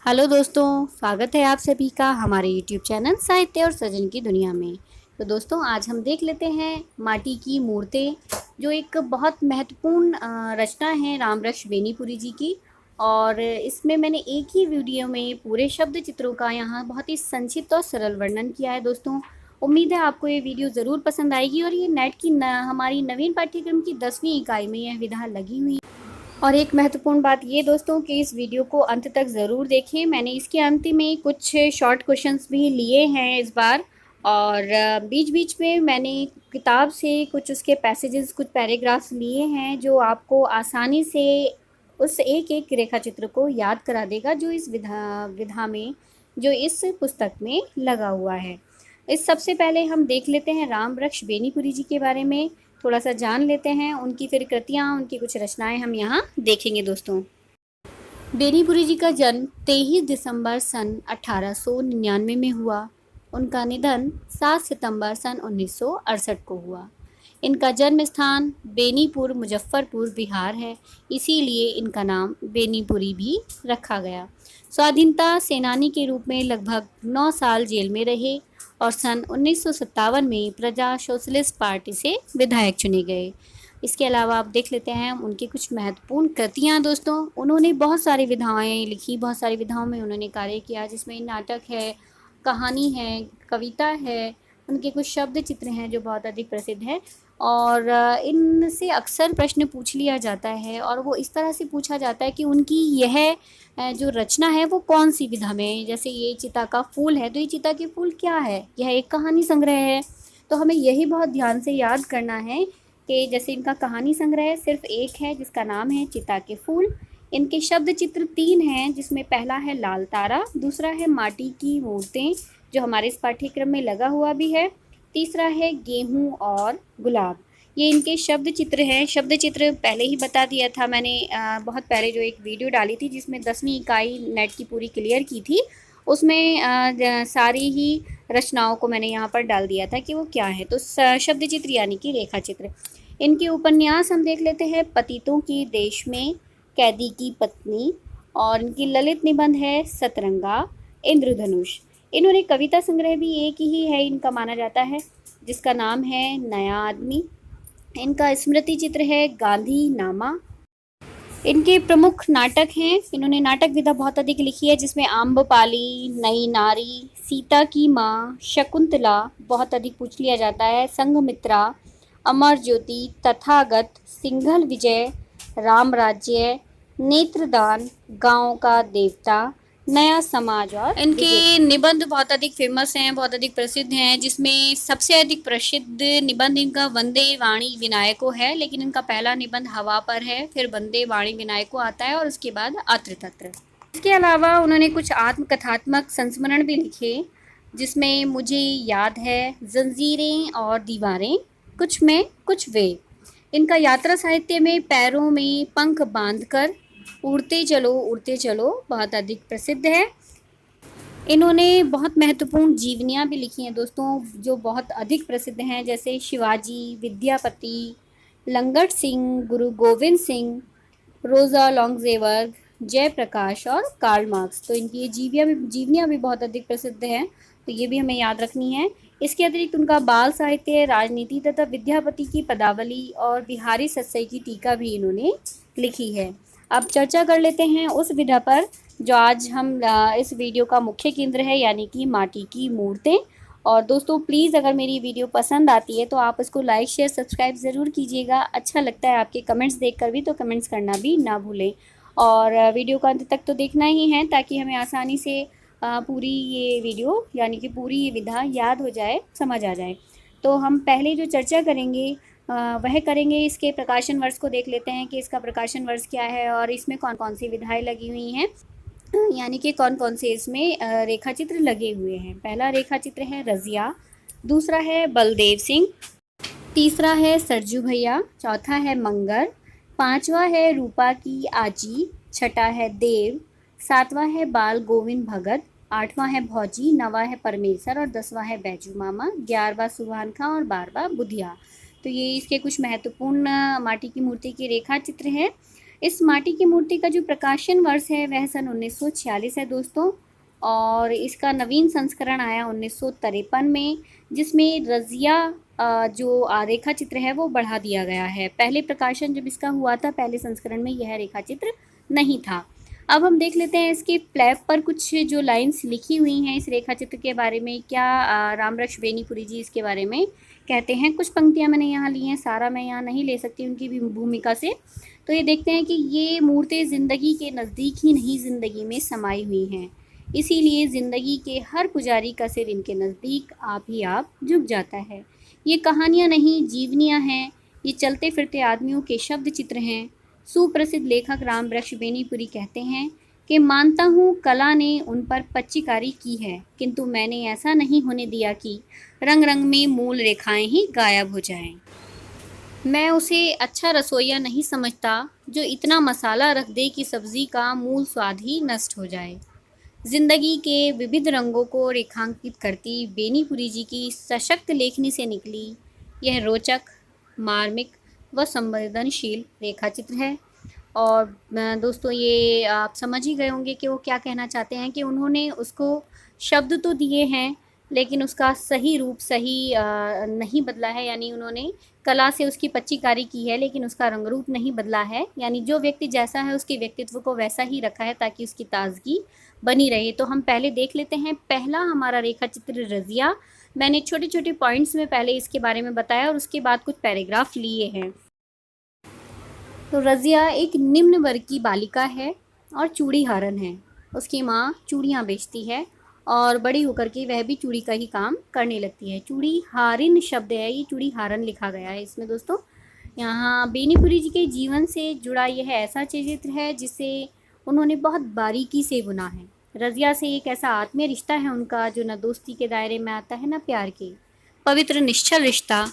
Hello दोस्तों, स्वागत है आप सभी का हमारे यूट्यूब चैनल साहित्य और सृजन की दुनिया में। तो दोस्तों, आज हम देख लेते हैं माटी की मूर्तें, जो एक बहुत महत्वपूर्ण रचना है रामवृक्ष बेनीपुरी जी की। और इसमें मैंने एक ही वीडियो में पूरे शब्द चित्रों का यहाँ बहुत ही संक्षिप्त और सरल वर्णन किया है। दोस्तों, उम्मीद है आपको ये वीडियो ज़रूर पसंद आएगी। और ये नेट की हमारी नवीन पाठ्यक्रम की 10वीं इकाई में यह विधा लगी हुई। और एक महत्वपूर्ण बात ये दोस्तों कि इस वीडियो को अंत तक ज़रूर देखें। मैंने इसके अंत में कुछ शॉर्ट क्वेश्चंस भी लिए हैं इस बार। और बीच बीच में मैंने किताब से कुछ उसके पैसेजेस, कुछ पैराग्राफ्स लिए हैं जो आपको आसानी से उस एक एक रेखा चित्र को याद करा देगा जो इस विधा में, जो इस पुस्तक में लगा हुआ है। इस सबसे पहले हम देख लेते हैं रामवृक्ष बेनीपुरी जी के बारे में, थोड़ा सा जान लेते हैं उनकी फिर कृतियाँ, उनकी कुछ रचनाएं हम यहाँ देखेंगे। दोस्तों, बेनीपुरी जी का जन्म 23 दिसंबर सन 1899 में हुआ। उनका निधन 7 सितंबर सन 1968 को हुआ। इनका जन्म स्थान बेनीपुर मुजफ्फरपुर बिहार है, इसीलिए इनका नाम बेनीपुरी भी रखा गया। स्वाधीनता सेनानी के रूप में लगभग 9 साल जेल में रहे और सन 1957 में प्रजा सोशलिस्ट पार्टी से विधायक चुने गए। इसके अलावा आप देख लेते हैं उनकी कुछ महत्वपूर्ण कृतियाँ। दोस्तों, उन्होंने बहुत सारी विधाएं लिखी, बहुत सारी विधाओं में उन्होंने कार्य किया, जिसमें नाटक है, कहानी है, कविता है, उनके कुछ शब्द चित्र हैं जो बहुत अधिक प्रसिद्ध हैं। और इनसे अक्सर प्रश्न पूछ लिया जाता है, और वो इस तरह से पूछा जाता है कि उनकी यह जो रचना है वो कौन सी विधा में। जैसे ये चिता का फूल है, तो ये चिता के फूल क्या है? यह एक कहानी संग्रह है। तो हमें यही बहुत ध्यान से याद करना है कि जैसे इनका कहानी संग्रह सिर्फ एक है जिसका नाम है चिता के फूल। इनके शब्द चित्र 3 हैं, जिसमें पहला है लाल तारा, दूसरा है माटी की मूर्तें जो हमारे इस पाठ्यक्रम में लगा हुआ भी है, तीसरा है गेहूं और गुलाब। ये इनके शब्द चित्र हैं। शब्द चित्र पहले ही बता दिया था मैंने, बहुत पहले जो एक वीडियो डाली थी जिसमें 10वीं इकाई नेट की पूरी क्लियर की थी, उसमें सारी ही रचनाओं को मैंने यहाँ पर डाल दिया था कि वो क्या है। तो शब्द चित्र यानी कि रेखा चित्र। इनके उपन्यास हम देख लेते हैं, पतितों की देश में, कैदी की पत्नी, और इनकी ललित निबंध है सतरंगा, इंद्रधनुष। इन्होंने कविता संग्रह भी एक ही है इनका माना जाता है, जिसका नाम है नया आदमी। इनका स्मृति चित्र है गांधी नामा। इनके प्रमुख नाटक हैं, इन्होंने नाटक विधा बहुत अधिक लिखी है, जिसमें आम्रपाली, नई नारी, सीता की माँ, शकुंतला बहुत अधिक पूछ लिया जाता है, संघमित्रा, अमर ज्योति, तथागत, सिंघल विजय, राम राज्य, नेत्रदान, गांव का देवता, नया समाज। और इनके निबंध बहुत अधिक फेमस हैं, बहुत अधिक प्रसिद्ध हैं, जिसमें सबसे अधिक प्रसिद्ध निबंध इनका वंदे वाणी विनायको है। लेकिन इनका पहला निबंध हवा पर है, फिर वंदे वाणी विनायको आता है, और उसके बाद अत्र तत्र। इसके अलावा उन्होंने कुछ आत्मकथात्मक संस्मरण भी लिखे, जिसमें मुझे याद है, जंजीरें और दीवारें, कुछ में कुछ वे। इनका यात्रा साहित्य में पैरों में पंख बांधकर उड़ते चलो बहुत अधिक प्रसिद्ध है। इन्होंने बहुत महत्वपूर्ण जीवनियाँ भी लिखी हैं दोस्तों, जो बहुत अधिक प्रसिद्ध हैं, जैसे शिवाजी, विद्यापति, लंगट सिंह, गुरु गोविंद सिंह, रोज़ा लॉन्गजेवर्ग, जयप्रकाश और कार्ल मार्क्स। तो इनकी ये जीवनियाँ भी बहुत अधिक प्रसिद्ध हैं, तो ये भी हमें याद रखनी है। इसके अतिरिक्त उनका बाल साहित्य, राजनीति तथा विद्यापति की पदावली और बिहारी सत्सई की टीका भी इन्होंने लिखी है। अब चर्चा कर लेते हैं उस विधा पर जो आज हम इस वीडियो का मुख्य केंद्र है, यानी कि माटी की मूर्तें। और दोस्तों, प्लीज़ अगर मेरी वीडियो पसंद आती है तो आप उसको लाइक, शेयर, सब्सक्राइब ज़रूर कीजिएगा। अच्छा लगता है आपके कमेंट्स देखकर भी, तो कमेंट्स करना भी ना भूलें। और वीडियो का अंत तक तो देखना ही है, ताकि हमें आसानी से पूरी ये वीडियो यानी कि पूरी ये विधा याद हो जाए, समझ आ जाए। तो हम पहले जो चर्चा करेंगे वह करेंगे, इसके प्रकाशन वर्ष को देख लेते हैं कि इसका प्रकाशन वर्ष क्या है और इसमें कौन कौन सी विधाएँ लगी हुई हैं, यानी कि कौन कौन से इसमें रेखा चित्र लगे हुए हैं। पहला रेखा चित्र है रज़िया, दूसरा है बलदेव सिंह, तीसरा है सरजू भैया, चौथा है मंगर, पांचवा है रूपा की आजी, छठा है देव, सातवां है बाल गोविंद भगत, आठवां है भौजी, नवा है परमेश्वर और 10वां है बैजू मामा, 11वां सुभान खां और 12वां बुधिया। तो ये इसके कुछ महत्वपूर्ण माटी की मूर्ति के रेखा चित्र हैं। इस माटी की मूर्ति का जो प्रकाशन वर्ष है वह सन 1946 है दोस्तों, और इसका नवीन संस्करण आया 1953 में, जिसमें रज़िया जो रेखा चित्र है वो बढ़ा दिया गया है। पहले प्रकाशन जब इसका हुआ था, पहले संस्करण में यह रेखा चित्र नहीं था। अब हम देख लेते हैं इसके फ्लैप पर कुछ जो लाइन्स लिखी हुई हैं इस रेखा चित्र के बारे में, क्या रामवृक्ष बेनीपुरी जी इसके बारे में कहते हैं। कुछ पंक्तियाँ मैंने यहाँ ली हैं, सारा मैं यहाँ नहीं ले सकती उनकी भी भूमिका से। तो ये देखते हैं कि ये मूर्तें ज़िंदगी के नज़दीक ही नहीं, ज़िंदगी में समाई हुई हैं, इसीलिए ज़िंदगी के हर पुजारी का सिर इनके नज़दीक आप ही आप झुक जाता है। ये कहानियाँ नहीं, जीवनियाँ हैं, ये चलते फिरते आदमियों के शब्द चित्र हैं। सुप्रसिद्ध लेखक रामवृक्ष बेनीपुरी कहते हैं कि मानता हूँ कला ने उन पर पच्चीकारी की है, किंतु मैंने ऐसा नहीं होने दिया कि रंग रंग में मूल रेखाएं ही गायब हो जाएं। मैं उसे अच्छा रसोइया नहीं समझता जो इतना मसाला रख दे कि सब्ज़ी का मूल स्वाद ही नष्ट हो जाए। जिंदगी के विविध रंगों को रेखांकित करती बेनीपुरी जी की सशक्त लेखनी से निकली यह रोचक, मार्मिक व संवेदनशील रेखा चित्र है। और दोस्तों ये आप समझ ही गए होंगे कि वो क्या कहना चाहते हैं, कि उन्होंने उसको शब्द तो दिए हैं लेकिन उसका सही रूप सही नहीं बदला है, यानी उन्होंने कला से उसकी पच्चीकारी की है लेकिन उसका रंग रूप नहीं बदला है, यानी जो व्यक्ति जैसा है उसके व्यक्तित्व को वैसा ही रखा है ताकि उसकी ताजगी बनी रहे। तो हम पहले देख लेते हैं पहला हमारा रेखा चित्र रज़िया। मैंने छोटे छोटे पॉइंट्स में पहले इसके बारे में बताया और उसके बाद कुछ पैराग्राफ लिए हैं। तो रज़िया एक निम्न वर्ग की बालिका है और चूड़ीहारन है। उसकी माँ चूड़ियाँ बेचती है और बड़ी होकर के वह भी चूड़ी का ही काम करने लगती है। चूड़ीहारिन शब्द है, ये चूड़ीहारन लिखा गया है इसमें दोस्तों। यहाँ बेनीपुरी जी के जीवन से जुड़ा यह ऐसा चित्र है जिसे उन्होंने बहुत बारीकी से बुना है। रज़िया से एक ऐसा आत्मीय रिश्ता है उनका जो न दोस्ती के दायरे में आता है न प्यार के, पवित्र निश्चल रिश्ता,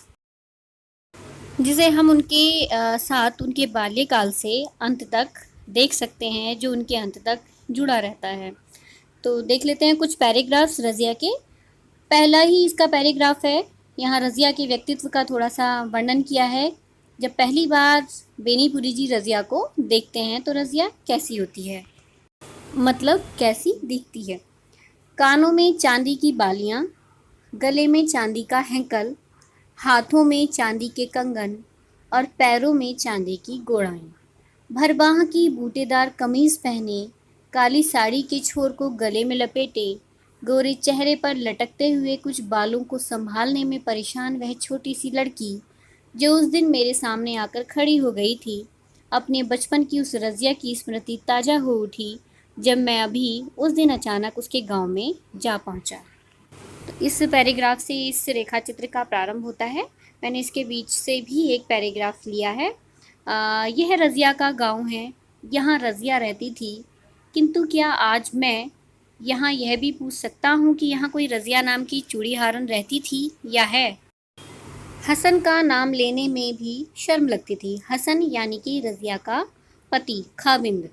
जिसे हम उनके साथ उनके बाल्यकाल से अंत तक देख सकते हैं, जो उनके अंत तक जुड़ा रहता है। तो देख लेते हैं कुछ पैराग्राफ्स रज़िया के। पहला ही इसका पैराग्राफ है, यहाँ रज़िया के व्यक्तित्व का थोड़ा सा वर्णन किया है। जब पहली बार बेनीपुरी जी रज़िया को देखते हैं तो रज़िया कैसी होती है, मतलब कैसी दिखती है। कानों में चांदी की बालियाँ, गले में चांदी का हैंकल, हाथों में चांदी के कंगन और पैरों में चांदी की गोड़ाएं, भरबाह की बूटेदार कमीज पहने, काली साड़ी के छोर को गले में लपेटे, गोरे चेहरे पर लटकते हुए कुछ बालों को संभालने में परेशान वह छोटी सी लड़की जो उस दिन मेरे सामने आकर खड़ी हो गई थी। अपने बचपन की उस रज़िया की स्मृति ताज़ा हो उठी जब मैं अभी उस दिन अचानक उसके गांव में जा पहुंचा। तो इस पैराग्राफ से इस रेखा चित्र का प्रारंभ होता है। मैंने इसके बीच से भी एक पैराग्राफ लिया है। यह रज़िया का गांव है, यहाँ रज़िया रहती थी, किंतु क्या आज मैं यहाँ यह भी पूछ सकता हूँ कि यहाँ कोई रज़िया नाम की चूड़ीहारन रहती थी या है। हसन का नाम लेने में भी शर्म लगती थी। हसन यानी कि रज़िया का पति खाविंद।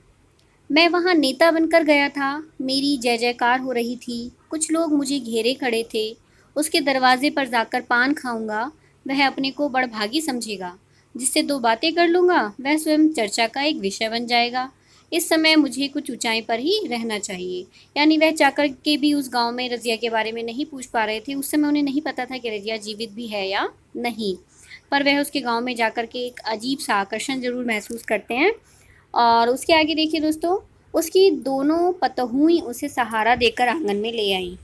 मैं वहाँ नेता बनकर गया था, मेरी जय जयकार हो रही थी, कुछ लोग मुझे घेरे खड़े थे। उसके दरवाजे पर जाकर पान खाऊंगा, वह अपने को बड़भागी समझेगा। जिससे दो बातें कर लूँगा वह स्वयं चर्चा का एक विषय बन जाएगा। इस समय मुझे कुछ ऊंचाई पर ही रहना चाहिए। यानी वह चाकर के भी उस गांव में रज़िया के बारे में नहीं पूछ पा रहे थे। उस समय उन्हें नहीं पता था कि रज़िया जीवित भी है या नहीं, पर वह उसके गाँव में जाकर के एक अजीब सा आकर्षण ज़रूर महसूस करते हैं। और उसके आगे देखिए दोस्तों, उसकी दोनों पतोहुएं उसे सहारा देकर आंगन में ले आईं।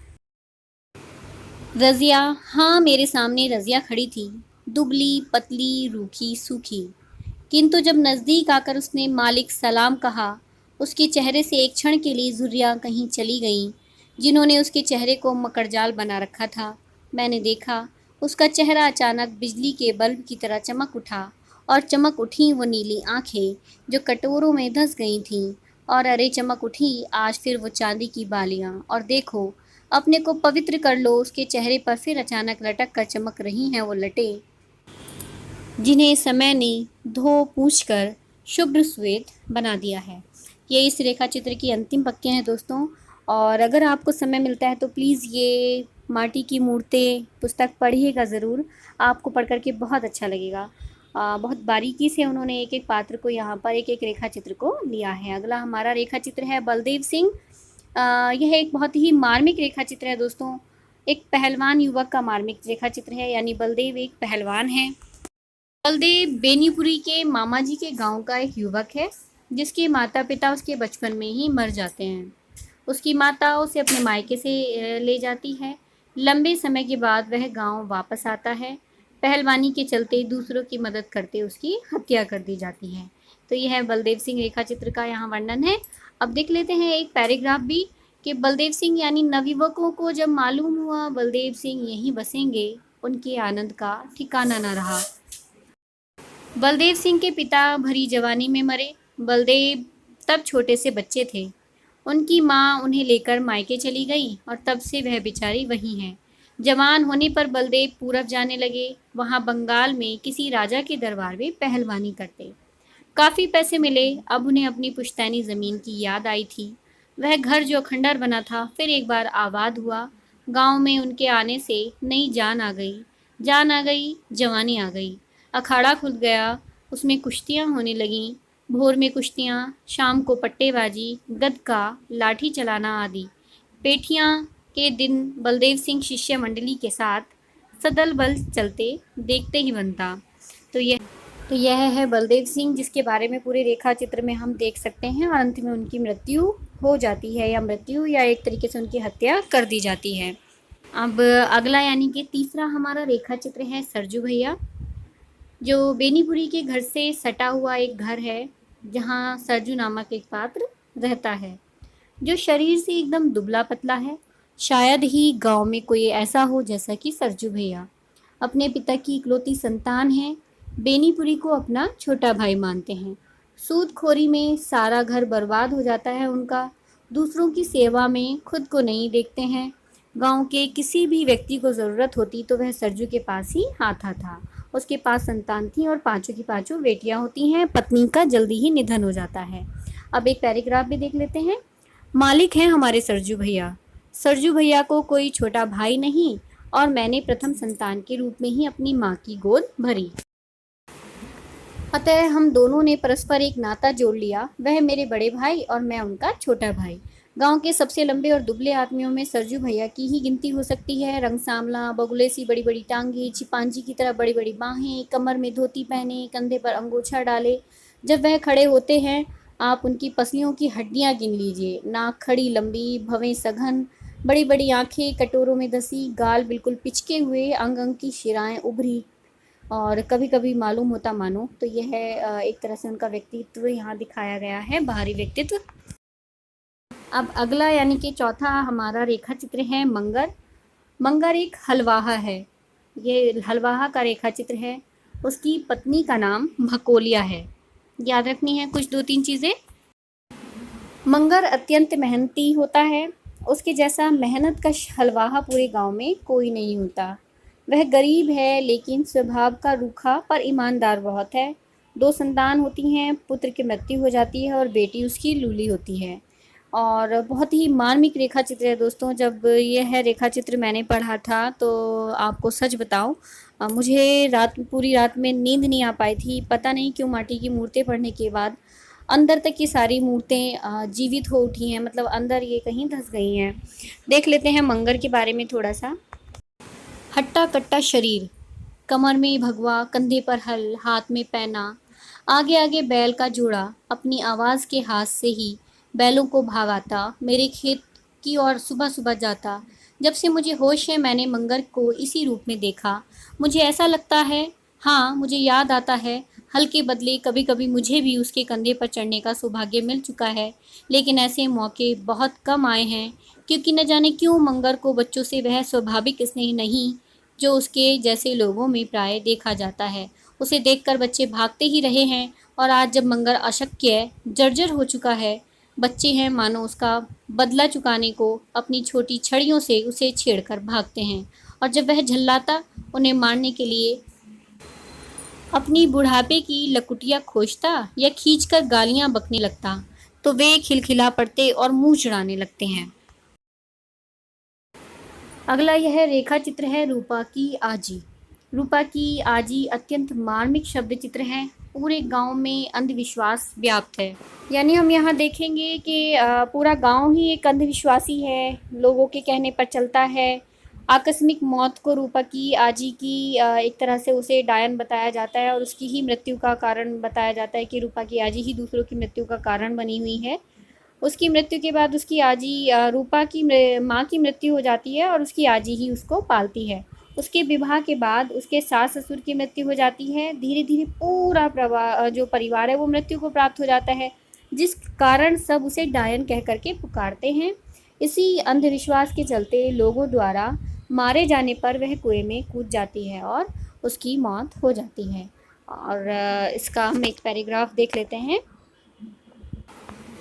रज़िया, हाँ मेरे सामने रज़िया खड़ी थी, दुबली पतली रूखी सूखी, किंतु जब नज़दीक आकर उसने मालिक सलाम कहा, उसके चेहरे से एक क्षण के लिए झुर्रियाँ कहीं चली गईं जिन्होंने उसके चेहरे को मकड़जाल बना रखा था। मैंने देखा उसका चेहरा अचानक बिजली के बल्ब की तरह चमक उठा, और चमक उठी वो नीली आंखें जो कटोरों में धंस गई थीं, और अरे चमक उठी आज फिर वो चांदी की बालियाँ, और देखो अपने को पवित्र कर लो। उसके चेहरे पर फिर अचानक लटक कर चमक रही हैं वो लटें जिन्हें समय ने धो पूछ कर शुभ्र श्वेत बना दिया है। ये इस रेखा चित्र की अंतिम पंक्तियाँ हैं दोस्तों। और अगर आपको समय मिलता है तो प्लीज़ ये माटी की मूर्तें पुस्तक पढ़िएगा ज़रूर, आपको पढ़ कर के बहुत अच्छा लगेगा। बहुत बारीकी से उन्होंने एक एक पात्र को यहाँ पर एक एक रेखा चित्र को लिया है। अगला हमारा रेखा चित्र है बलदेव सिंह। यह एक बहुत ही मार्मिक रेखा चित्र है दोस्तों। एक पहलवान युवक का मार्मिक रेखा चित्र है, यानी बलदेव एक पहलवान है। बलदेव बेनीपुरी के मामा जी के गांव का एक युवक है, जिसके माता पिता उसके बचपन में ही मर जाते हैं। उसकी माता उसे अपने मायके से ले जाती है। लंबे समय के बाद वह गांव वापस आता है। पहलवानी के चलते दूसरों की मदद करते उसकी हत्या कर दी जाती है। तो यह है बलदेव सिंह रेखा चित्र का यहाँ वर्णन है। अब देख लेते हैं एक पैराग्राफ भी कि बलदेव सिंह यानी नवयुवकों को जब मालूम हुआ बलदेव सिंह यहीं बसेंगे, उनके आनंद का ठिकाना न रहा। बलदेव सिंह के पिता भरी जवानी में मरे। बलदेव तब छोटे से बच्चे थे। उनकी माँ उन्हें लेकर मायके चली गई और तब से वह बेचारी वहीं है। जवान होने पर बलदेव पूरब जाने लगे। वहाँ बंगाल में किसी राजा के दरबार में पहलवानी करते। काफ़ी पैसे मिले। अब उन्हें अपनी पुश्तैनी ज़मीन की याद आई थी। वह घर जो खंडर बना था फिर एक बार आबाद हुआ। गांव में उनके आने से नई जान आ गई। जान आ गई, जवानी आ गई। अखाड़ा खुल गया, उसमें कुश्तियाँ होने लगीं। भोर में कुश्तियाँ, शाम को पट्टेबाजी, गदका, लाठी चलाना आदि। पेठियाँ के दिन बलदेव सिंह शिष्य मंडली के साथ सदल बल चलते, देखते ही बनता। तो यह है बलदेव सिंह, जिसके बारे में पूरे रेखा चित्र में हम देख सकते हैं। और अंत में उनकी मृत्यु हो जाती है, या एक तरीके से उनकी हत्या कर दी जाती है। अब अगला यानी कि तीसरा हमारा रेखा चित्र है सरजू भैया, जो बेनीपुरी के घर से सटा हुआ एक घर है, जहाँ सरजू नामक एक पात्र रहता है, जो शरीर से एकदम दुबला पतला है। शायद ही गांव में कोई ऐसा हो जैसा कि सरजू भैया। अपने पिता की इकलौती संतान है। बेनीपुरी को अपना छोटा भाई मानते हैं। सूदखोरी में सारा घर बर्बाद हो जाता है उनका। दूसरों की सेवा में खुद को नहीं देखते हैं। गांव के किसी भी व्यक्ति को ज़रूरत होती तो वह सरजू के पास ही आता था। उसके पास संतान थी और पांचों की पांचों बेटियां होती हैं। पत्नी का जल्दी ही निधन हो जाता है। अब एक पैराग्राफ भी देख लेते हैं। मालिक हैं हमारे सरजू भैया। सरजू भैया को कोई छोटा भाई नहीं और मैंने प्रथम संतान के रूप में ही अपनी माँ की गोद भरी। अतः हम दोनों ने परस्पर एक नाता जोड़ लिया। वह मेरे बड़े भाई और मैं उनका छोटा भाई। गांव के सबसे लंबे और दुबले आदमियों में सरजू भैया की ही गिनती हो सकती है। रंग सांवला, बगुले सी बड़ी बड़ी टांगे, चिपांजी की तरह बड़ी बड़ी बाहें, कमर में धोती पहने, कंधे पर अंगोछा डाले। जब वह खड़े होते हैं आप उनकी पसलियों की हड्डियां गिन लीजिए। नाक खड़ी लंबी, भवें सघन, बड़ी बड़ी आंखें कटोरों में धसी, गाल बिल्कुल पिचके हुए, अंग अंग की शिराएं उभरी और कभी कभी मालूम होता मानो। तो यह एक तरह से उनका व्यक्तित्व यहाँ दिखाया गया है, बाहरी व्यक्तित्व। अब अगला यानी कि चौथा हमारा रेखा चित्र है मंगर। मंगर एक हलवाहा है। ये हलवाहा का रेखा चित्र है। उसकी पत्नी का नाम भकोलिया है। याद रखनी है कुछ 2-3 चीज़ें। मंगर अत्यंत मेहनती होता है। उसके जैसा मेहनत कश हलवाहा पूरे गांव में कोई नहीं होता। वह गरीब है लेकिन स्वभाव का रूखा पर ईमानदार बहुत है। 2 संतान होती हैं। पुत्र की मृत्यु हो जाती है और बेटी उसकी लूली होती है। और बहुत ही मार्मिक रेखा चित्र है दोस्तों। जब यह रेखा चित्र मैंने पढ़ा था तो आपको सच बताऊं, मुझे पूरी रात में नींद नहीं आ पाई थी। पता नहीं क्यों माटी की मूर्तें पढ़ने के बाद अंदर तक ये सारी मूर्तें जीवित हो उठी हैं, मतलब अंदर ये कहीं धंस गई हैं। देख लेते हैं मंगर के बारे में थोड़ा सा। हट्टा कट्टा शरीर, कमर में भगवा, कंधे पर हल, हाथ में पैना, आगे आगे बैल का जोड़ा, अपनी आवाज़ के हाथ से ही बैलों को भागाता, मेरे खेत की ओर सुबह सुबह जाता। जब से मुझे होश है मैंने मंगर को इसी रूप में देखा। मुझे ऐसा लगता है, हाँ मुझे याद आता है, हल के बदले कभी कभी मुझे भी उसके कंधे पर चढ़ने का सौभाग्य मिल चुका है। लेकिन ऐसे मौके बहुत कम आए हैं, क्योंकि न जाने क्यों मंगर को बच्चों से वह स्वाभाविक स्नेह नहीं जो उसके जैसे लोगों में प्राय देखा जाता है। उसे देखकर बच्चे भागते ही रहे हैं और आज जब मंगर अशक्य जर्जर हो चुका है, बच्चे हैं मानो उसका बदला चुकाने को अपनी छोटी छड़ियों से उसे छेड़कर भागते हैं। और जब वह झल्लाता उन्हें मारने के लिए अपनी बुढ़ापे की लकुटियाँ खोजता या खींचकर गालियाँ बकने लगता तो वे खिलखिला पड़ते और मुंह चढ़ाने लगते हैं। अगला यह रेखा चित्र है रूपा की आजी। रूपा की आजी अत्यंत मार्मिक शब्द चित्र है। पूरे गांव में अंधविश्वास व्याप्त है। यानी हम यहाँ देखेंगे कि पूरा गांव ही एक अंधविश्वासी है, लोगों के कहने पर चलता है। आकस्मिक मौत को रूपा की आजी की एक तरह से उसे डायन बताया जाता है और उसकी ही मृत्यु का कारण बताया जाता है कि रूपा की आजी ही दूसरों की मृत्यु का कारण बनी हुई है। उसकी मृत्यु के बाद उसकी आजी रूपा की माँ की मृत्यु हो जाती है और उसकी आजी ही उसको पालती है। उसके विवाह के बाद उसके सास ससुर की मृत्यु हो जाती है। धीरे धीरे पूरा जो परिवार है वो मृत्यु को प्राप्त हो जाता है, जिस कारण सब उसे डायन कह करके पुकारते हैं। इसी अंधविश्वास के चलते लोगों द्वारा मारे जाने पर वह कुएं में कूद जाती है और उसकी मौत हो जाती है। और इसका हम एक पैराग्राफ देख लेते हैं।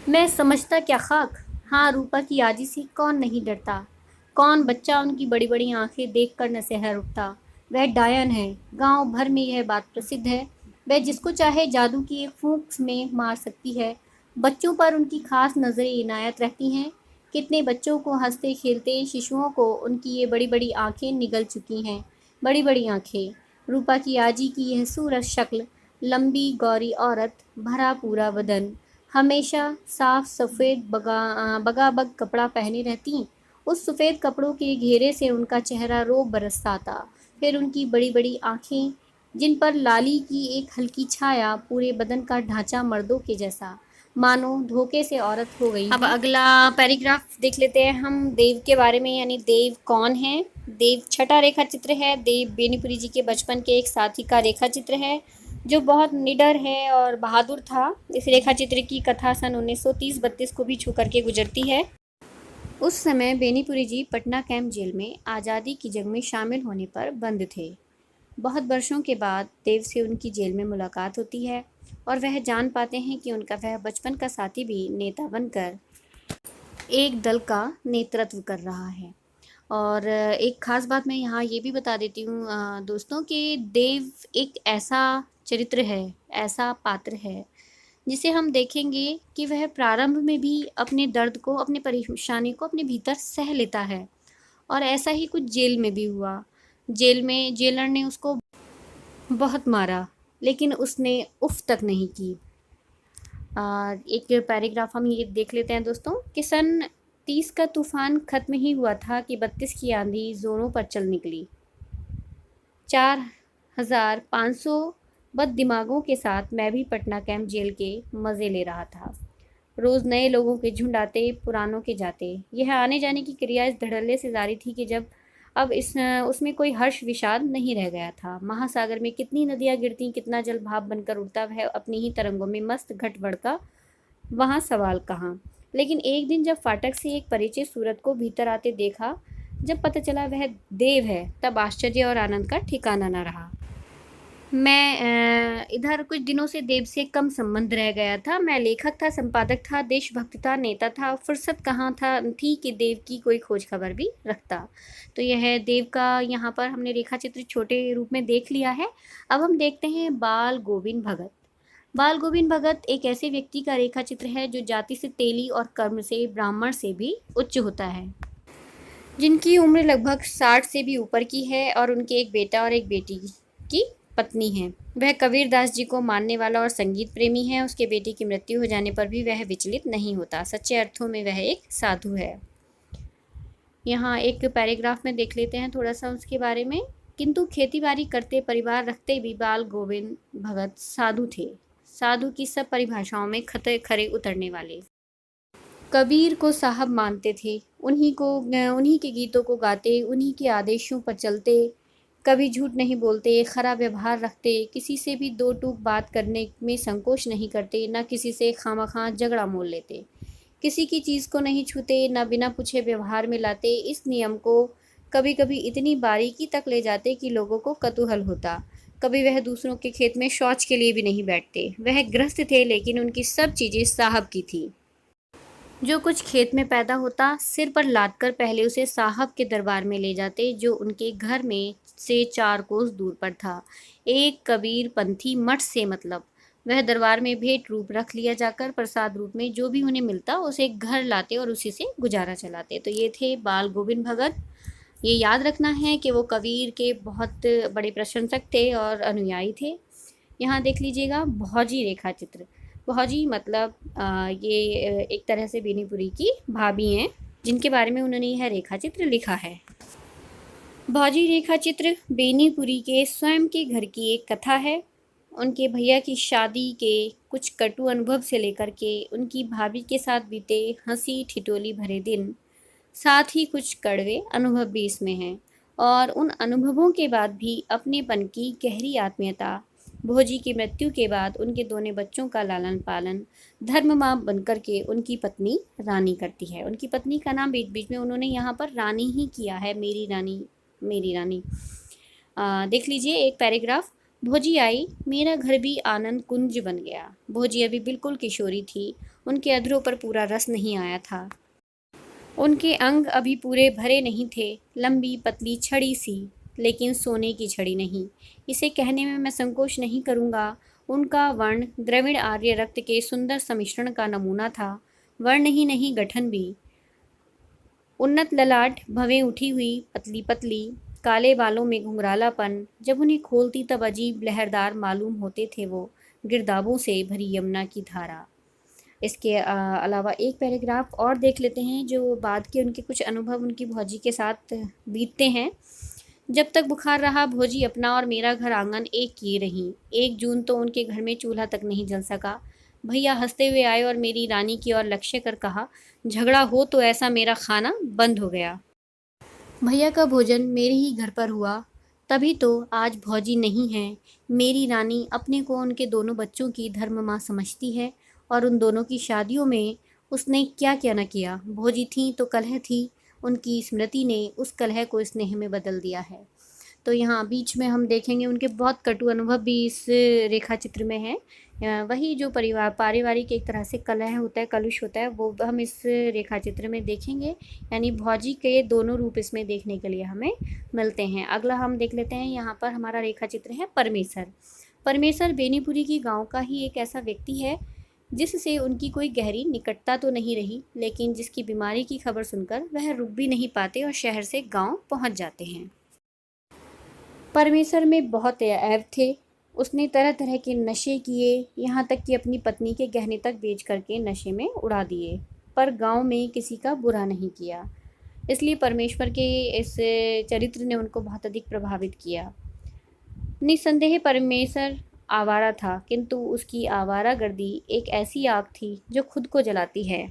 मैं समझता क्या खाक, हाँ रूपा की आजी से कौन नहीं डरता। कौन बच्चा उनकी बड़ी बड़ी आंखें देखकर न सहर उठता। वह डायन है, गांव भर में यह बात प्रसिद्ध है। वह जिसको चाहे जादू की एक फूंक में मार सकती है। बच्चों पर उनकी खास नज़रें इनायत रहती हैं। कितने बच्चों को हंसते खेलते शिशुओं को उनकी ये बड़ी बड़ी आंखें निगल चुकी हैं। बड़ी बड़ी आंखें। रूपा की आजी की यह सूरत शक्ल, लंबी गौरी औरत, भरा पूरा बदन, हमेशा साफ सफ़ेद बगाबग कपड़ा पहने रहती। उस सफ़ेद कपड़ों के घेरे से उनका चेहरा रोब बरसता था। फिर उनकी बड़ी बड़ी आँखें, जिन पर लाली की एक हल्की छाया, पूरे बदन का ढांचा मर्दों के जैसा, मानो धोखे से औरत हो गई। अब अगला पैराग्राफ देख लेते हैं हम देव के बारे में। यानी देव कौन है। देव छठा रेखा चित्र है। देव बेनीपुरी जी के बचपन के एक साथी का रेखा चित्र है जो बहुत निडर है और बहादुर था। इस रेखा चित्र की कथा सन 1930-32 को भी छू करके गुजरती है। उस समय बेनीपुरी जी पटना कैंप जेल में आज़ादी की जंग में शामिल होने पर बंद थे। बहुत वर्षों के बाद देव से उनकी जेल में मुलाकात होती है और वह जान पाते हैं कि उनका वह बचपन का साथी भी नेता बनकर एक दल का नेतृत्व कर रहा है। और एक ख़ास बात मैं यहाँ ये भी बता देती हूँ दोस्तों कि देव एक ऐसा चरित्र है, ऐसा पात्र है जिसे हम देखेंगे कि वह प्रारंभ में भी अपने दर्द को, अपनी परेशानी को अपने भीतर सह लेता है। और ऐसा ही कुछ जेल में भी हुआ। जेल में जेलर ने उसको बहुत मारा, लेकिन उसने उफ तक नहीं की। एक पैराग्राफ हम ये देख लेते हैं दोस्तों कि सन 30 का तूफान खत्म ही हुआ था कि 32 की आंधी जोरों पर चल निकली। 4,500 बद दिमागों के साथ मैं भी पटना कैंप जेल के मज़े ले रहा था। रोज़ नए लोगों के झुंड आते, पुरानों के जाते। यह आने जाने की क्रिया इस धड़ल्ले से जारी थी कि जब अब उसमें कोई हर्ष विषाद नहीं रह गया था। महासागर में कितनी नदियाँ गिरती, कितना जल भाप बनकर उड़ता, वह अपनी ही तरंगों में मस्त घट बढ़का, वहाँ सवाल कहाँ। लेकिन एक दिन जब फाटक से एक परिचित सूरत को भीतर आते देखा, जब पता चला वह देव है, तब आश्चर्य और आनंद का ठिकाना न रहा। मैं इधर कुछ दिनों से देव से कम संबंध रह गया था। मैं लेखक था, संपादक था, देशभक्त था, नेता था। फुर्सत कहाँ थी कि देव की कोई खोज खबर भी रखता। तो यह देव का यहाँ पर हमने रेखा चित्र छोटे रूप में देख लिया है। अब हम देखते हैं बाल गोविंद भगत। बाल गोविंद भगत एक ऐसे व्यक्ति का रेखा चित्र है जो जाति से तेली और कर्म से ब्राह्मण से भी उच्च होता है, जिनकी उम्र लगभग 60 से भी ऊपर की है और उनके एक बेटा और एक बेटी की पत्नी है। वह कबीर दास जी को मानने वाला और संगीत प्रेमी है। उसके बेटे की मृत्यु हो जाने पर भी वह विचलित नहीं होता। सच्चे अर्थों में वह एक साधु है। यहाँ एक पैराग्राफ में देख लेते हैं थोड़ा सा उसके बारे में। किंतु खेतीबाड़ी करते, परिवार रखते भी बाल गोविंद भगत साधु थे। साधु की सब परिभाषाओं में खरे उतरने वाले। कबीर को साहब मानते थे। उन्हीं के गीतों को गाते, उन्हीं के आदेशों पर चलते, कभी झूठ नहीं बोलते, खरा व्यवहार रखते, किसी से भी दो टूक बात करने में संकोच नहीं करते, न किसी से खामखा झगड़ा मोल लेते, किसी की चीज़ को नहीं छूते, न बिना पूछे व्यवहार में लाते। इस नियम को कभी कभी इतनी बारीकी तक ले जाते कि लोगों को कतूहल होता। कभी वह दूसरों के खेत में शौच के लिए भी नहीं बैठते। वह गृहस्थ थे, लेकिन उनकी सब चीज़ें साहब की थी। जो कुछ खेत में पैदा होता, सिर पर लादकर पहले उसे साहब के दरबार में ले जाते, जो उनके घर में से 4 कोस दूर पर था। एक कबीर पंथी मठ से मतलब। वह दरबार में भेंट रूप रख लिया जाकर प्रसाद रूप में जो भी उन्हें मिलता उसे घर लाते और उसी से गुजारा चलाते। तो ये थे बाल गोविंद भगत। ये याद रखना है कि वो कबीर के बहुत बड़े प्रशंसक थे और अनुयायी थे। यहाँ देख लीजिएगा भौजी रेखा चित्र। भौजी मतलब ये एक तरह से बेनीपुरी की भाभी हैं, जिनके बारे में उन्होंने यह रेखा चित्र लिखा है। भौजी रेखा चित्र बेनीपुरी के स्वयं के घर की एक कथा है। उनके भैया की शादी के कुछ कटु अनुभव से लेकर के उनकी भाभी के साथ बीते हंसी ठिठोली भरे दिन, साथ ही कुछ कड़वे अनुभव भी इसमें हैं। और उन अनुभवों के बाद भी अपनेपन की गहरी आत्मीयता, भोजी की मृत्यु के बाद उनके दोनों बच्चों का लालन पालन धर्म माँ बनकर के उनकी पत्नी रानी करती है। उनकी पत्नी का नाम बीच बीच में उन्होंने यहाँ पर रानी ही किया है, मेरी रानी मेरी रानी। देख लीजिए एक पैराग्राफ। भोजी आई, मेरा घर भी आनंद कुंज बन गया। भोजी अभी बिल्कुल किशोरी थी, उनके अधरों पर पूरा रस नहीं आया था, उनके अंग अभी पूरे भरे नहीं थे। लंबी पतली छड़ी सी, लेकिन सोने की छड़ी नहीं। इसे कहने में मैं संकोच नहीं करूँगा। उनका वर्ण द्रविड़ आर्य रक्त के सुंदर सम्मिश्रण का नमूना था। वर्ण ही नहीं, गठन भी। उन्नत ललाट, भवें उठी हुई, पतली पतली, काले बालों में घुंघरालापन। जब उन्हें खोलती तब अजीब लहरदार मालूम होते थे वो, गिरदाबों से भरी यमुना की धारा। इसके अलावा एक पैराग्राफ और देख लेते हैं जो बाद के उनके कुछ अनुभव उनकी भौजी के साथ बीतते हैं। जब तक बुखार रहा, भौजी अपना और मेरा घर आंगन एक किए रहीं। 1 जून तो उनके घर में चूल्हा तक नहीं जल सका। भैया हंसते हुए आए और मेरी रानी की ओर लक्ष्य कर कहा, झगड़ा हो तो ऐसा मेरा खाना बंद हो गया। भैया का भोजन मेरे ही घर पर हुआ, तभी तो आज भौजी नहीं है। मेरी रानी अपने को उनके दोनों बच्चों की धर्म माँ समझती है, और उन दोनों की शादियों में उसने क्या क्या न किया। भौजी थी तो कलह थी, उनकी स्मृति ने उस कलह को स्नेह में बदल दिया है। तो यहाँ बीच में हम देखेंगे उनके बहुत कटु अनुभव भी इस रेखा चित्र में है। वही जो परिवार पारिवारिक एक तरह से कलह होता है, कलुष होता है, वो हम इस रेखा चित्र में देखेंगे। यानी भौजी के दोनों रूप इसमें देखने के लिए हमें मिलते हैं। अगला हम देख लेते हैं, यहाँ पर हमारा रेखा चित्र है परमेसर। परमेसर बेनीपुरी की गाँव का ही एक ऐसा व्यक्ति है जिससे उनकी कोई गहरी निकटता तो नहीं रही, लेकिन जिसकी बीमारी की खबर सुनकर वह रुक भी नहीं पाते और शहर से गांव पहुंच जाते हैं। परमेसर में बहुत ऐब थे। उसने तरह तरह के नशे किए, यहाँ तक कि अपनी पत्नी के गहने तक बेच करके नशे में उड़ा दिए, पर गांव में किसी का बुरा नहीं किया। इसलिए परमेश्वर के इस चरित्र ने उनको बहुत अधिक प्रभावित किया। निस्संदेह परमेश्वर आवारा था, किंतु उसकी आवारागर्दी एक ऐसी आग थी जो खुद को जलाती है,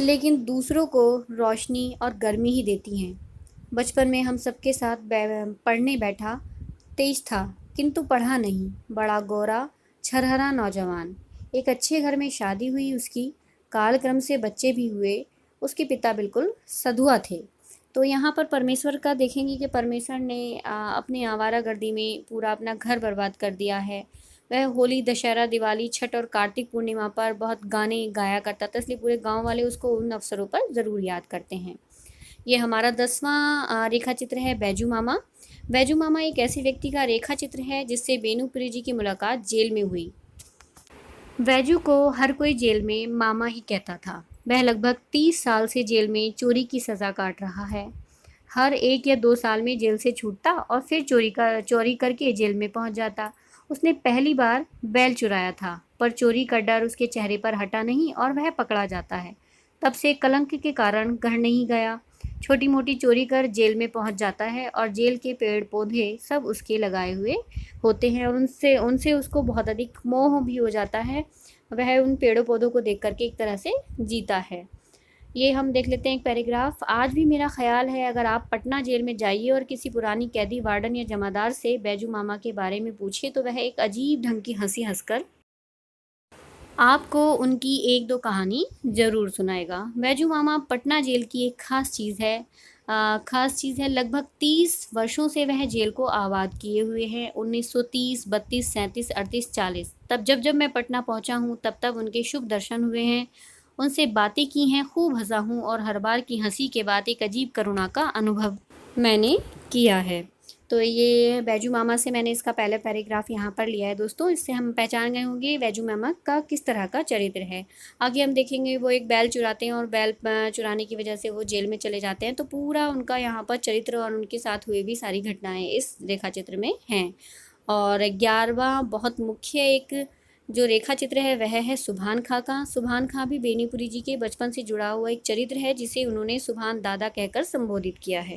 लेकिन दूसरों को रोशनी और गर्मी ही देती हैं। बचपन में हम सबके साथ पढ़ने बैठा, तेज था किंतु पढ़ा नहीं। बड़ा गोरा छरहरा नौजवान। एक अच्छे घर में शादी हुई उसकी, कालक्रम से बच्चे भी हुए। उसके पिता बिल्कुल सधुआ थे। तो यहाँ पर परमेश्वर का देखेंगे कि परमेश्वर ने अपने आवारागर्दी में पूरा अपना घर बर्बाद कर दिया है। वह होली, दशहरा, दिवाली, छठ और कार्तिक पूर्णिमा पर बहुत गाने गाया करता था, इसलिए पूरे गांव वाले उसको उन अवसरों पर ज़रूर याद करते हैं। ये हमारा 10वां रेखा चित्र है बैजू मामा। बैजू मामा एक ऐसे व्यक्ति का रेखा चित्र है जिससे बेनूपुरी जी की मुलाकात जेल में हुई। बैजू को हर कोई जेल में मामा ही कहता था। वह लगभग 30 साल से जेल में चोरी की सज़ा काट रहा है। हर 1 या 2 साल में जेल से छूटता और फिर चोरी करके जेल में पहुंच जाता। उसने पहली बार बैल चुराया था, पर चोरी का डर उसके चेहरे पर हटा नहीं और वह पकड़ा जाता है। तब से कलंक के कारण घर नहीं गया। छोटी मोटी चोरी कर जेल में पहुंच जाता है और जेल के पेड़ पौधे सब उसके लगाए हुए होते हैं और उनसे उनसे उसको बहुत अधिक मोह भी हो जाता है। वह उन पेड़ों पौधों को देख करके एक तरह से जीता है। ये हम देख लेते हैं एक पैराग्राफ। आज भी मेरा ख्याल है, अगर आप पटना जेल में जाइए और किसी पुरानी कैदी, वार्डन या जमादार से बैजू मामा के बारे में पूछिए तो वह एक अजीब ढंग की हंसी हंसकर आपको उनकी 1-2 कहानी ज़रूर सुनाएगा। बैजू मामा पटना जेल की एक ख़ास चीज़ है। लगभग 30 वर्षों से वह जेल को आबाद किए हुए हैं। 1930, 32, 37, 38, 40 तब जब मैं पटना पहुंचा हूं तब उनके शुभ दर्शन हुए हैं। उनसे बातें की हैं, खूब हंसा हूँ और हर बार की हंसी के बाद एक अजीब करुणा का अनुभव मैंने किया है। तो ये बैजू मामा से मैंने इसका पहला पैराग्राफ यहाँ पर लिया है दोस्तों। इससे हम पहचान गए होंगे बैजू मामा का किस तरह का चरित्र है। आगे हम देखेंगे वो एक बैल चुराते हैं और बैल चुराने की वजह से वो जेल में चले जाते हैं। तो पूरा उनका यहाँ पर चरित्र और उनके साथ हुए भी सारी घटनाएं इस रेखा चित्र में हैं। और 11वां बहुत मुख्य एक जो रेखा चित्र है वह है सुभान खां का। सुभान खां भी बेनीपुरी जी के बचपन से जुड़ा हुआ एक चरित्र है जिसे उन्होंने सुभान दादा कहकर संबोधित किया है।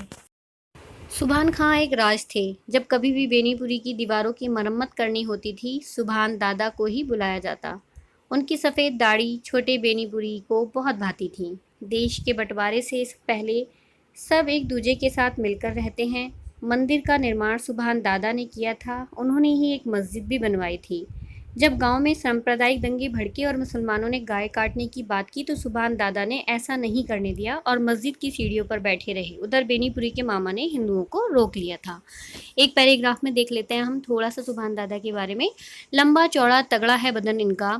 सुभान खां एक राज थे। जब कभी भी बेनीपुरी की दीवारों की मरम्मत करनी होती थी, सुभान दादा को ही बुलाया जाता। उनकी सफ़ेद दाढ़ी छोटे बेनीपुरी को बहुत भाती थी। देश के बंटवारे से पहले सब एक दूजे के साथ मिलकर रहते हैं। मंदिर का निर्माण सुभान दादा ने किया था। उन्होंने ही एक मस्जिद भी बनवाई थी। जब गांव में सांप्रदायिक दंगे भड़के और मुसलमानों ने गाय काटने की बात की तो सुभान दादा ने ऐसा नहीं करने दिया और मस्जिद की सीढ़ियों पर बैठे रहे। उधर बेनीपुरी के मामा ने हिंदुओं को रोक लिया था। एक पैराग्राफ में देख लेते हैं हम थोड़ा सा सुभान दादा के बारे में। लंबा चौड़ा तगड़ा है बदन इनका,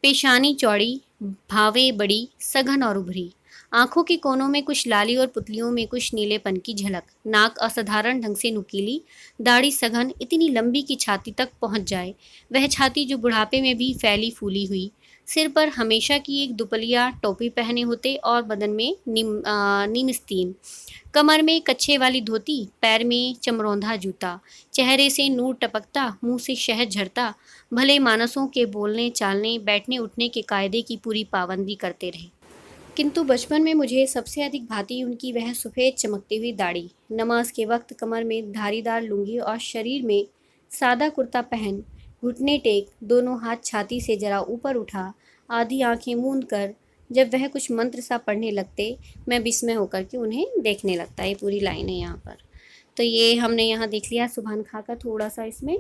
पेशानी चौड़ी, भावें बड़ी, सघन और उभरी। आंखों के कोनों में कुछ लाली और पुतलियों में कुछ नीलेपन की झलक। नाक असाधारण ढंग से नुकीली, दाढ़ी सघन, इतनी लंबी कि छाती तक पहुंच जाए। वह छाती जो बुढ़ापे में भी फैली फूली हुई। सिर पर हमेशा की एक दुपलिया टोपी पहने होते और बदन में नीमस्तीन। कमर में कच्छे वाली धोती, पैर में चमरौंधा जूता। चेहरे से नूर टपकता, मुंह से शहद झरता। भले मानसों के बोलने चालने बैठने उठने के कायदे की पूरी पाबंदी करते रहे। किंतु बचपन में मुझे सबसे अधिक भाती उनकी वह सफ़ेद चमकती हुई दाढ़ी। नमाज के वक्त कमर में धारीदार लुंगी और शरीर में सादा कुर्ता पहन, घुटने टेक, दोनों हाथ छाती से जरा ऊपर उठा, आधी आंखें मूंद कर जब वह कुछ मंत्र सा पढ़ने लगते, मैं विस्मय होकर के उन्हें देखने लगता। ये पूरी लाइन है यहाँ पर। तो ये हमने यहाँ देख लिया सुभान खां का थोड़ा सा इसमें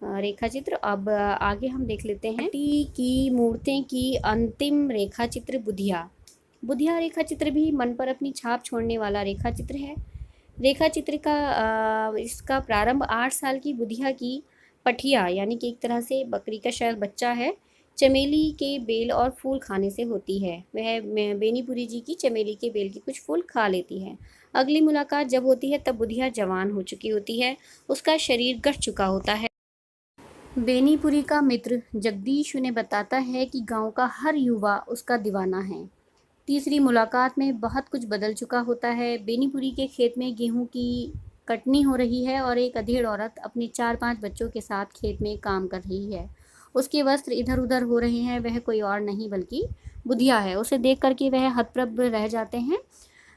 रेखा चित्र। अब आगे हम देख लेते हैं माटी की मूर्तें की अंतिम रेखा चित्र बुधिया। बुधिया रेखा चित्र भी मन पर अपनी छाप छोड़ने वाला रेखा चित्र है। रेखा चित्र का इसका प्रारंभ 8 साल की बुधिया की पठिया यानी कि एक तरह से बकरी का शायद बच्चा है, चमेली के बेल और फूल खाने से होती है। वह बेनीपुरी जी की चमेली के बेल के कुछ फूल खा लेती है। अगली मुलाकात जब होती है तब बुधिया जवान हो चुकी होती है, उसका शरीर गठ चुका होता है। बेनीपुरी का मित्र जगदीश उन्हें बताता है कि गांव का हर युवा उसका दीवाना है। तीसरी मुलाकात में बहुत कुछ बदल चुका होता है। बेनीपुरी के खेत में गेहूं की कटनी हो रही है और एक अधेड़ औरत अपने 4-5 बच्चों के साथ खेत में काम कर रही है। उसके वस्त्र इधर उधर हो रहे हैं। वह कोई और नहीं बल्कि बुधिया है। उसे देख करके वह हतप्रभ रह जाते हैं।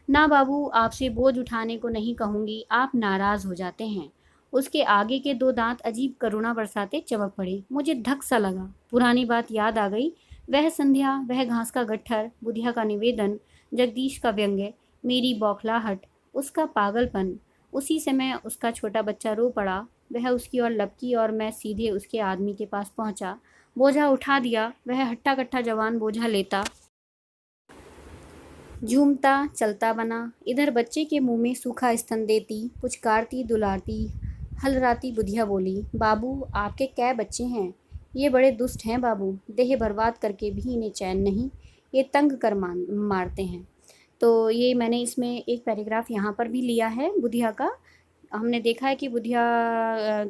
ना बाबू, आपसे बोझ उठाने को नहीं कहूँगी, आप नाराज़ हो जाते हैं। उसके आगे के 2 दांत अजीब करुणा बरसाते चमक पड़े। मुझे धक सा लगा, पुरानी बात याद आ गई। वह संध्या, वह घास का गट्ठर, बुधिया का निवेदन, जगदीश का व्यंग्य, मेरी बौखलाहट, उसका पागलपन। उसी समय उसका छोटा बच्चा रो पड़ा। वह उसकी ओर लपकी और मैं सीधे उसके आदमी के पास पहुंचा। बोझा उठा दिया। वह हट्टा कट्टा जवान बोझा लेता झूमता चलता बना। इधर बच्चे के मुंह में सूखा स्तन देती, पुचकारती दुलारती हलराती बुधिया बोली, बाबू आपके कै बच्चे हैं? ये बड़े दुष्ट हैं बाबू, देह बर्बाद करके भी इन्हें चैन नहीं, ये तंग कर मारते हैं। तो ये मैंने इसमें एक पैराग्राफ यहाँ पर भी लिया है बुधिया का। हमने देखा है कि बुधिया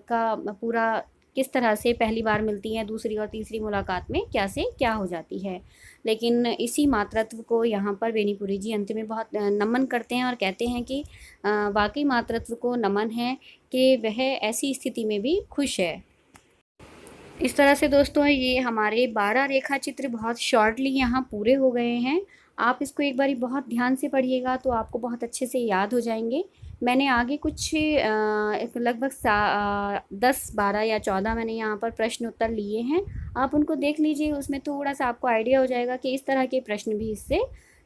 का पूरा किस तरह से पहली बार मिलती हैं, दूसरी और तीसरी मुलाकात में क्या से क्या हो जाती है। लेकिन इसी मातृत्व को यहाँ पर बेनीपुरी जी अंत में बहुत नमन करते हैं और कहते हैं कि वाकई मातृत्व को नमन है कि वह ऐसी स्थिति में भी खुश है। इस तरह से दोस्तों ये हमारे 12 रेखा चित्र बहुत शॉर्टली यहाँ पूरे हो गए हैं। आप इसको एक बारी बहुत ध्यान से पढ़िएगा तो आपको बहुत अच्छे से याद हो जाएंगे। मैंने आगे कुछ लगभग 10, 12 या 14 मैंने यहाँ पर प्रश्न उत्तर लिए हैं। आप उनको देख लीजिए, उसमें थोड़ा सा आपको आइडिया हो जाएगा कि इस तरह के प्रश्न भी इससे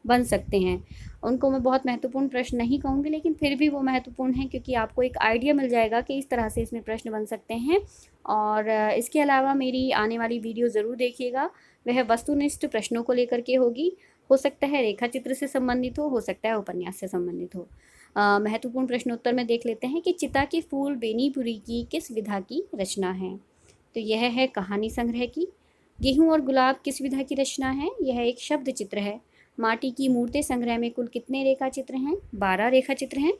बन सकते हैं। उनको मैं बहुत महत्वपूर्ण प्रश्न नहीं कहूँगी, लेकिन फिर भी वो महत्वपूर्ण हैं क्योंकि आपको एक आइडिया मिल जाएगा कि इस तरह से इसमें प्रश्न बन सकते हैं। और इसके अलावा मेरी आने वाली वीडियो ज़रूर देखिएगा। वह वस्तुनिष्ठ प्रश्नों को लेकर के होगी। हो सकता है रेखा चित्र से संबंधित हो सकता है उपन्यास से संबंधित हो। महत्वपूर्ण प्रश्नोत्तर में देख लेते हैं कि चिता के फूल बेनीपुरी की किस विधा की रचना है। तो यह है कहानी संग्रह की। गेहूँ और गुलाब किस विधा की रचना है? यह एक शब्द चित्र है। माटी की मूर्तें संग्रह में कुल कितने रेखा चित्र हैं? 12 रेखा चित्र हैं।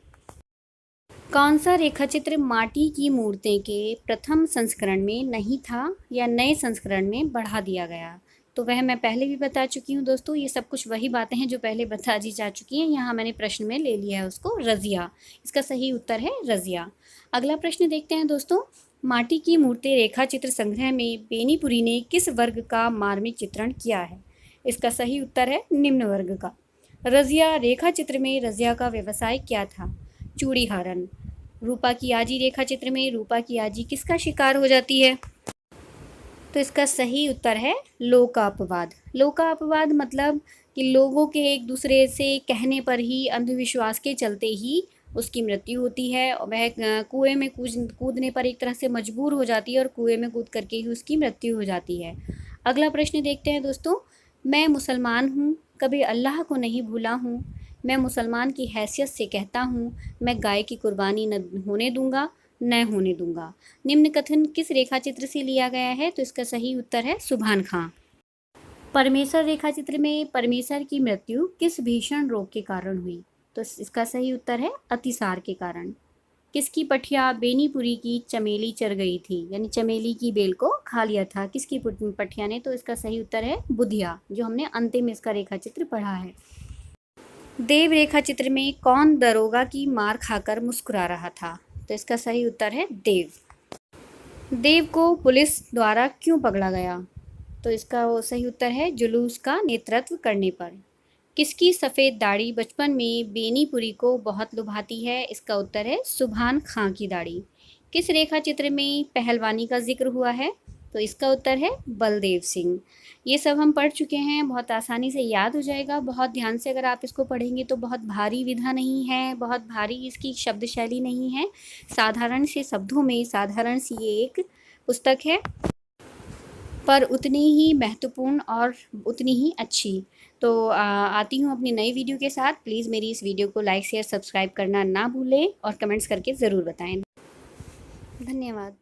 कौन सा रेखाचित्र माटी की मूर्तें के प्रथम संस्करण में नहीं था या नए संस्करण में बढ़ा दिया गया? तो वह मैं पहले भी बता चुकी हूँ दोस्तों, ये सब कुछ वही बातें हैं जो पहले बता दी जा चुकी हैं। यहाँ मैंने प्रश्न में ले लिया है उसको रज़िया। इसका सही उत्तर है रज़िया। अगला प्रश्न देखते हैं दोस्तों, माटी की मूर्तें रेखाचित्र संग्रह में बेनीपुरी ने किस वर्ग का मार्मिक चित्रण किया है? इसका सही उत्तर है निम्न वर्ग का। रज़िया रेखाचित्र में रज़िया का व्यवसाय क्या था? चूड़ीहरण। रूपा की आजी रेखा चित्र में रूपा की आजी किसका शिकार हो जाती है? तो इसका सही उत्तर है लोकापवाद। लोकापवाद मतलब कि लोगों के एक दूसरे से कहने पर ही, अंधविश्वास के चलते ही उसकी मृत्यु होती है और वह कुएं में कूदने पर एक तरह से मजबूर हो जाती है और कुएं में कूद करके ही उसकी मृत्यु हो जाती है। अगला प्रश्न देखते हैं दोस्तों, मैं मुसलमान हूँ, कभी अल्लाह को नहीं भूला हूँ, मैं मुसलमान की हैसियत से कहता हूँ, मैं गाय की कुर्बानी न होने दूंगा, न होने दूंगा। निम्न कथन किस रेखा चित्र से लिया गया है? तो इसका सही उत्तर है सुभान खां। परमेश्वर रेखा चित्र में परमेश्वर की मृत्यु किस भीषण रोग के कारण हुई? तो इसका सही उत्तर है अतिसार के कारण। किसकी पठिया बेनीपुरी की चमेली चर गई थी, यानी चमेली की बेल को खा लिया था किसकी पठिया ने? तो इसका सही उत्तर है बुधिया, जो हमने अंतिम इसका रेखा चित्र पढ़ा है। देव रेखा चित्र में कौन दरोगा की मार खाकर मुस्कुरा रहा था? तो इसका सही उत्तर है देव। देव को पुलिस द्वारा क्यों पकड़ा गया? तो इसका वो सही उत्तर है जुलूस का नेतृत्व करने पर। किसकी सफ़ेद दाढ़ी बचपन में बेनीपुरी को बहुत लुभाती है? इसका उत्तर है सुभान खां की दाढ़ी। किस रेखा चित्र में पहलवानी का जिक्र हुआ है? तो इसका उत्तर है बलदेव सिंह। ये सब हम पढ़ चुके हैं, बहुत आसानी से याद हो जाएगा। बहुत ध्यान से अगर आप इसको पढ़ेंगे तो बहुत भारी विधा नहीं है, बहुत भारी इसकी शब्द शैली नहीं है। साधारण से शब्दों में साधारण सी ये एक पुस्तक है, पर उतनी ही महत्वपूर्ण और उतनी ही अच्छी। तो आती हूँ अपनी नई वीडियो के साथ। प्लीज़ मेरी इस वीडियो को लाइक शेयर सब्सक्राइब करना ना भूलें और कमेंट्स करके ज़रूर बताएं। धन्यवाद।